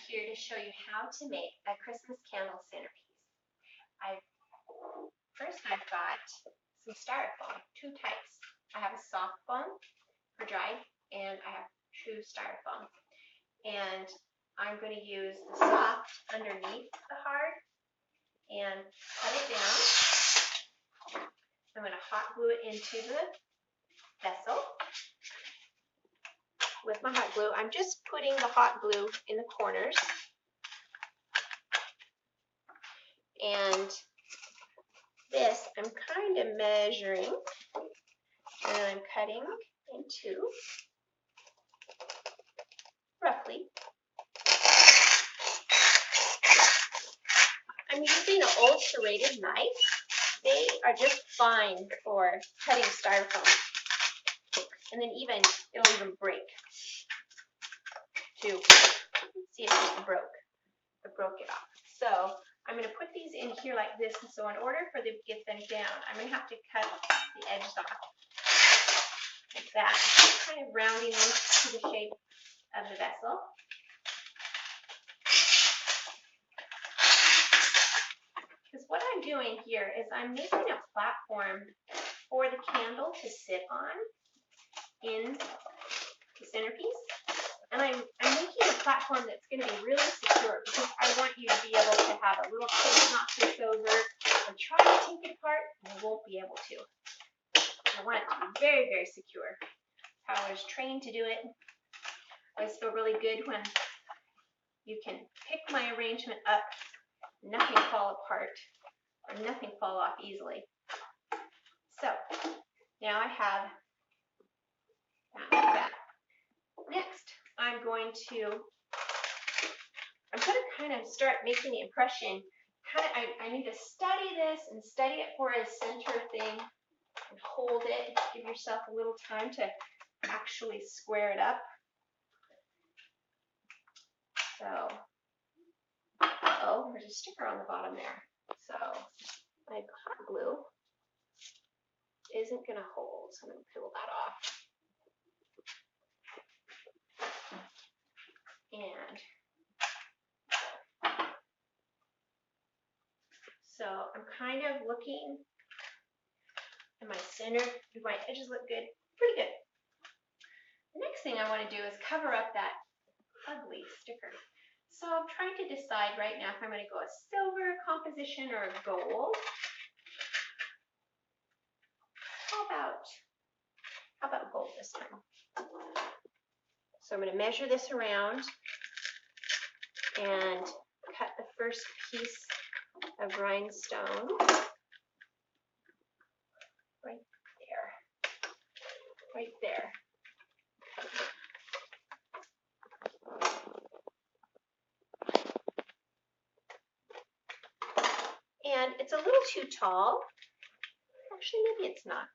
here to show you how to make a Christmas candle centerpiece. First I've got some styrofoam, two types. I have a soft foam for dry and I have true styrofoam. And I'm going to use the soft underneath the hard and cut it down. I'm going to hot glue it into the vessel. With my hot glue, I'm just putting the hot glue in the corners. And this I'm kind of measuring, and I'm cutting in two, roughly. I'm using an old serrated knife. They are just fine for cutting styrofoam. And then it'll even break too. See, it just broke. I broke it off. So I'm going to put these in here like this. And so in order for them to get them down, I'm going to have to cut the edges off like that, kind of rounding them to the shape of the vessel. Because what I'm doing here is I'm making a platform for the candle to sit on in the centerpiece. And I'm making a platform that's going to be really secure because I want you to be able to have a little kid knock this over and try to take it apart, and you won't be able to. I want it to be very, very secure. How I was trained to do it. I always feel really good when you can pick my arrangement up, nothing fall apart, or nothing fall off easily. So now I have that like that. Next, I'm going to kind of start making the impression. I need to study this and study it for a center thing and hold it. Give yourself a little time to actually square it up. So, there's a sticker on the bottom there. So my hot glue isn't going to hold, so I'm going to peel that off. And so I'm kind of looking at my center. Do my edges look good? Pretty good. The next thing I want to do is cover up that ugly sticker. So I'm trying to decide right now if I'm going to go a silver composition or a gold. How about gold this time? So I'm going to measure this around and cut the first piece of rhinestone right there. And it's a little too tall. Actually, maybe it's not.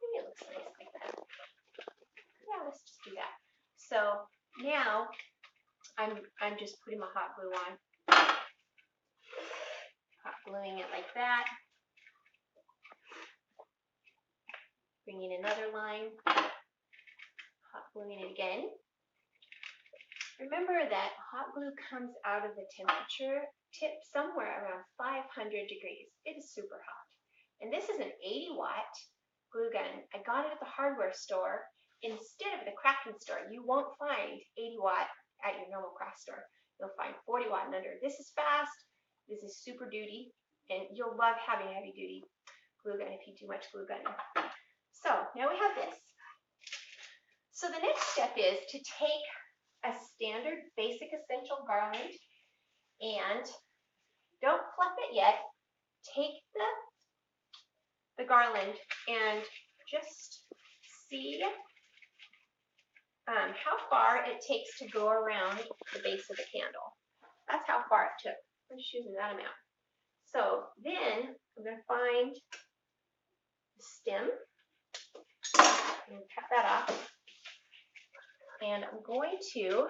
Maybe it looks nice like that. Yeah, let's just do that. So now I'm just putting my hot glue on. Hot gluing it like that. Bringing another line. Hot gluing it again. Remember that hot glue comes out of the temperature tip somewhere around 500 degrees. It is super hot. And this is an 80-watt glue gun. I got it at the hardware store instead of the crafting store. You won't find 80-watt at your normal craft store. You'll find 40-watt and under. This is fast. This is super duty. And you'll love having a heavy-duty glue gun if you do much glue gunning. So now we have this. So the next step is to take a standard basic essential garland and don't fluff it yet. Take the garland and just see how far it takes to go around the base of the candle. That's how far it took. I'm just using that amount. So then I'm going to find the stem and cut that off. And I'm going to,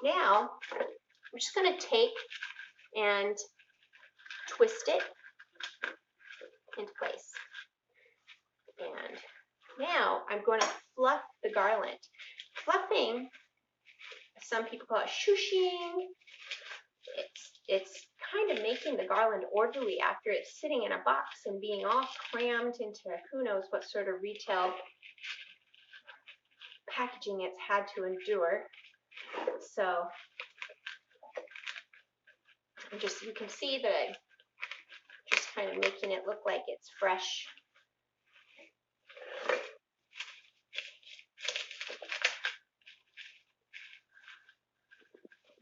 now, I'm just going to take and twist it into place. And now I'm going to fluff the garland. Fluffing a Some people call it shushing. It's kind of making the garland orderly after it's sitting in a box and being all crammed into who knows what sort of retail packaging it's had to endure. So you can see that I'm just kind of making it look like it's fresh.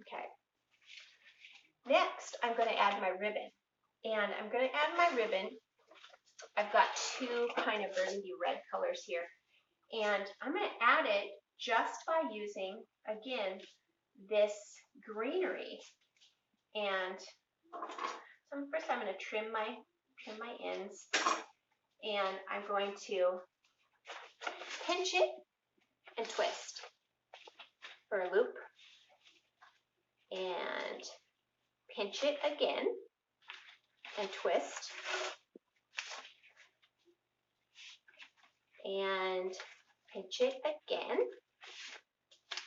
Okay. Next, I'm going to add my ribbon. And I'm going to add my ribbon. I've got two kind of burgundy red colors here. And I'm going to add it just by using, again, this greenery. And so first I'm going to trim my ends. And I'm going to pinch it and twist for a loop. And pinch it again and twist. And pinch it again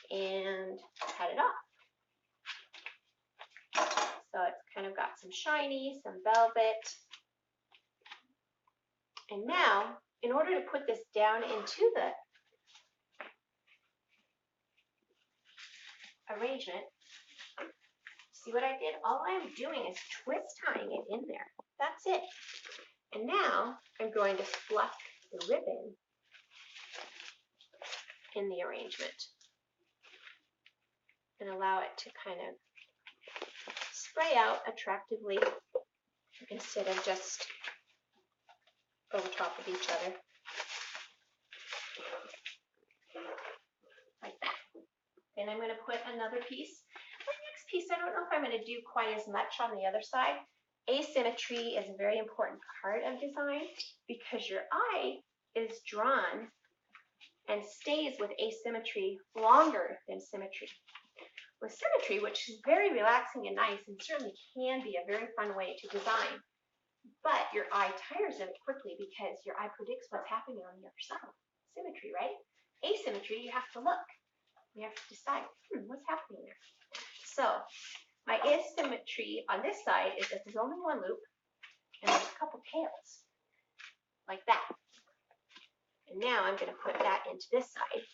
and cut it off. So it's kind of got some shiny, some velvet. And now, in order to put this down into the arrangement, see what I did? All I'm doing is twist tying it in there. That's it. And now I'm going to fluff the ribbon in the arrangement and allow it to kind of spray out attractively instead of just over top of each other. Like that. Then I'm going to put another piece. My next piece, I don't know if I'm going to do quite as much on the other side. Asymmetry is a very important part of design because your eye is drawn and stays with asymmetry longer than symmetry. With symmetry, which is very relaxing and nice and certainly can be a very fun way to design, but your eye tires of it quickly because your eye predicts what's happening on the other side. Symmetry, right? Asymmetry, you have to look. You have to decide, what's happening there? So my asymmetry on this side is that there's only one loop and there's a couple tails, like that. And now I'm going to put that into this side,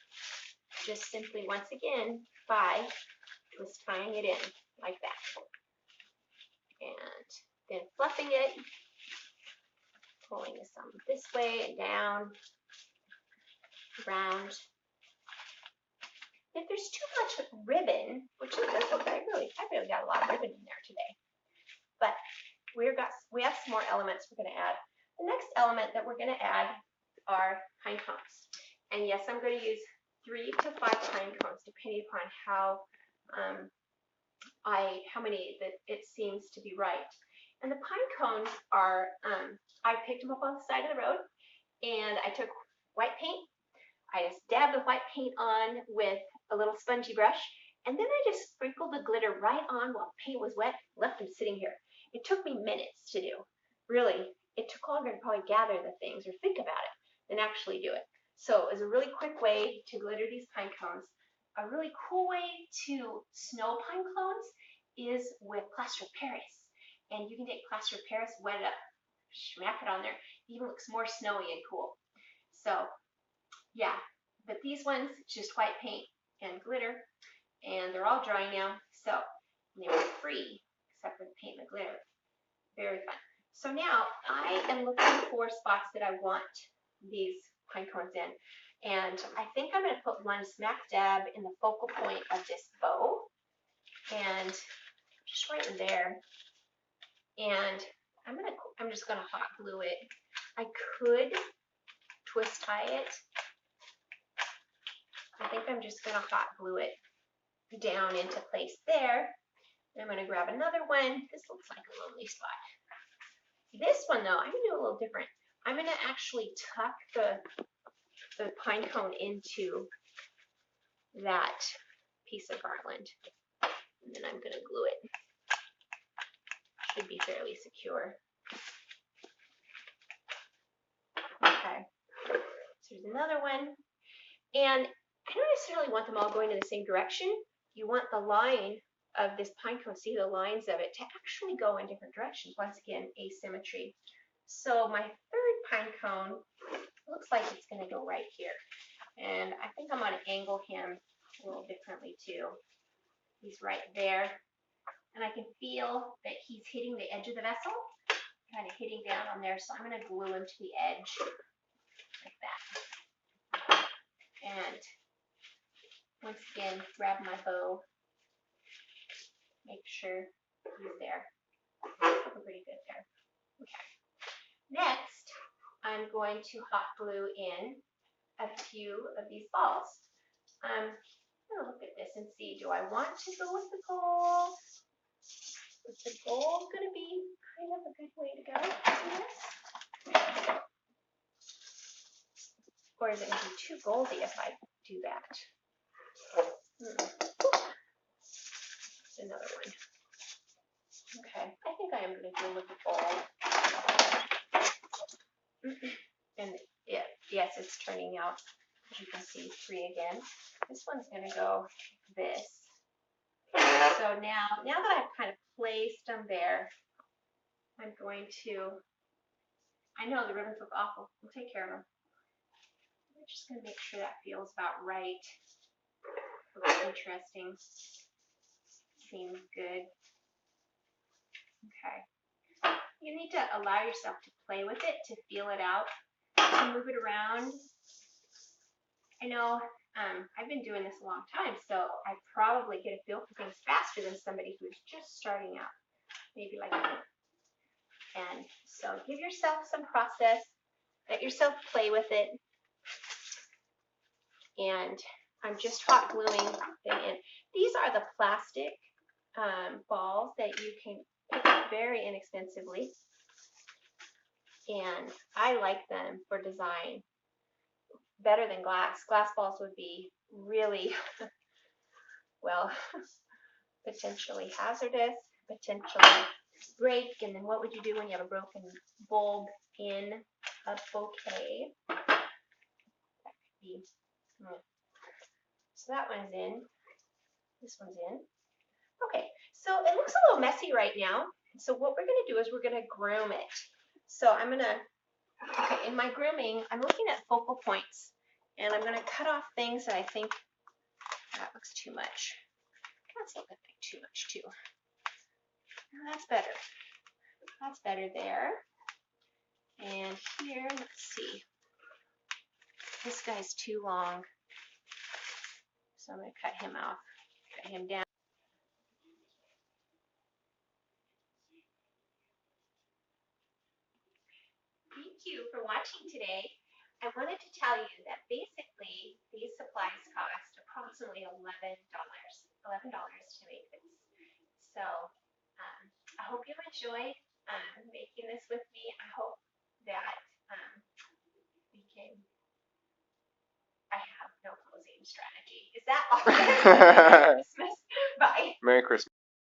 just simply once again by twist tying it in like that. And then fluffing it, pulling some this way and down, around. If there's too much ribbon, which is okay, I really got a lot of ribbon in there today. But we have some more elements we're going to add. The next element that we're going to add are pine cones. And yes, I'm going to use 3 to 5 pine cones, depending upon how many that it seems to be right. And the pine cones are, I picked them up on the side of the road, and I took white paint. I just dabbed the white paint on with a little spongy brush, and then I just sprinkled the glitter right on while the paint was wet, left them sitting here. It took me minutes to do. Really, it took longer to probably gather the things or think about it than actually do it. So it was a really quick way to glitter these pine cones. A really cool way to snow pine cones is with plaster of Paris. And you can take plaster of Paris, wet it up, smack it on there. It even looks more snowy and cool. So yeah, but these ones, it's just white paint and glitter, and they're all dry now, so they were free, except for the paint and the glitter. Very fun. So now I am looking for spots that I want these pine cones in, and I think I'm going to put one smack dab in the focal point of this bow, and just right in there. And I'm just going to hot glue it. I could twist tie it. I think I'm just going to hot glue it down into place there. I'm going to grab another one. This looks like a lonely spot. This one, though, I'm going to do a little different. I'm going to actually tuck the pine cone into that piece of garland. And then I'm going to glue it. Should be fairly secure. Okay. So there's another one. And I don't necessarily want them all going in the same direction. you want the line of this pine cone, see the lines of it, to actually go in different directions. Once again, asymmetry. So my third pine cone looks like it's going to go right here. And I think I'm going to angle him a little differently too. He's right there. And I can feel that he's hitting the edge of the vessel, kind of hitting down on there. So I'm going to glue him to the edge like that. And once again, grab my bow, make sure he's there. Looking pretty good there. Okay. Next, I'm going to hot glue in a few of these balls. I'm going to look at this and see, do I want to go with the gold? Is the gold going to be kind of a good way to go in this? Or is it going to be too goldy if I do that? That's another one. Okay, I think I am going to go with the gold. And yes, it's turning out, as you can see, 3 again. This one's going to go this. So now that I've kind of placed them there, I'm going to, I know the ribbons look awful. We'll take care of them. I'm just going to make sure that feels about right. Looks interesting. Seems good. Okay. You need to allow yourself to play with it, to feel it out, to move it around. I know I've been doing this a long time, so I probably get a feel for things faster than somebody who's just starting out, maybe like me. And so give yourself some process, let yourself play with it. And I'm just hot gluing them in. These are the plastic balls that you can pick up very inexpensively. And I like them for design better than glass. Glass balls would be really, well, potentially hazardous, potentially break. And then what would you do when you have a broken bulb in a bouquet? That could be. So that one's in. This one's in. Okay, so it looks a little messy right now. So what we're going to do is we're going to groom it. So I'm going to, okay, in my grooming, I'm looking at focal points. And I'm going to cut off things that I think that looks too much. That's looking like too much too. No, that's better. That's better there. And here, let's see. This guy's too long. So I'm going to cut him off, cut him down. Thank you for watching today. I wanted to tell you that basically these supplies cost approximately $11 to make this. So I hope you enjoyed making this with me. I hope that we can, I have no closing strategy. Is that all? Merry Christmas. Bye. Merry Christmas.